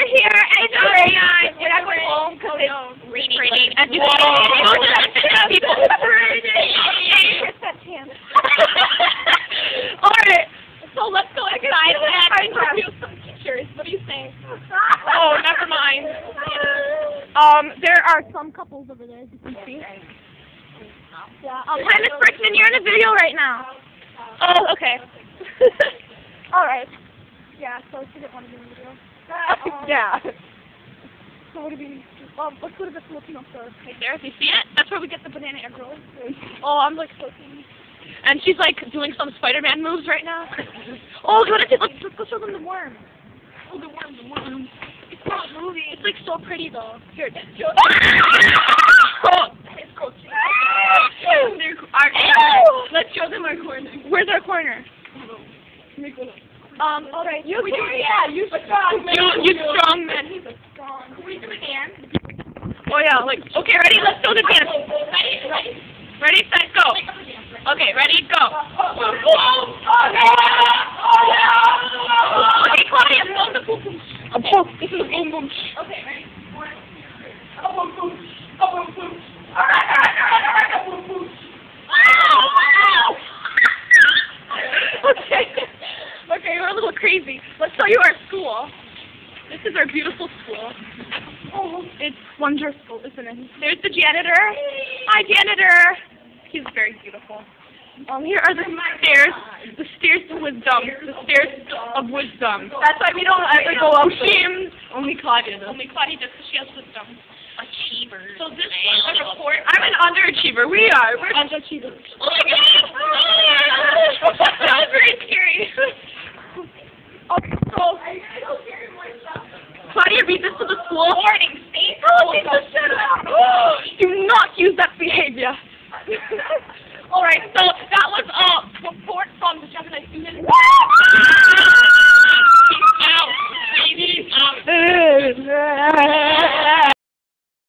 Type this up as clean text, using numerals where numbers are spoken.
we're here at We're not going home because it's raining. And you people. It's that chance. Alright, so let's go inside and review some pictures. What do you think? Oh, never mind. There are some couples over there, as you can see. Yeah. Hi, Miss Brickman, you're in a video right now. Oh, okay. Alright. Yeah, so she didn't want to be in the video. Yeah. So what do we let's go to the Filipino store. Right there, if you see it, that's where we get the banana egg rolls. Oh, I'm like so teeny. And she's like doing some Spider-Man moves right now. Oh, let's go show them the worm. Oh, the worm. It's not moving. It's like so pretty though. Here, show let's show them our corner. Where's our corner? Alright, you strong man. You strong man. He's a strong. Can we do a dance? Oh yeah, like, okay, ready? Let's do the dance. Ready, set, go. Okay, ready, go. Okay, Claudia, blow the boom boom. This is a boom boom. Okay, ready? Boom boom. Boom boom. Alright, boom boom. Okay, we're a little crazy. Let's show you our school. This is our beautiful school. Oh, it's wonderful, isn't it? There's the janitor. Hi, janitor. He's very beautiful. Here are the stairs. The stairs to wisdom. The stairs of wisdom. That's why we don't ever go up. Only Claudia does. Only Claudia does because she has wisdom. Achiever. So this is a report. I'm an underachiever. We are. We're underachievers. Oh my God! That was very scary. Okay, so Claudia, read this to the school. Warning, stay do not use that behavior. Alright, so that was a report from the Gemini student.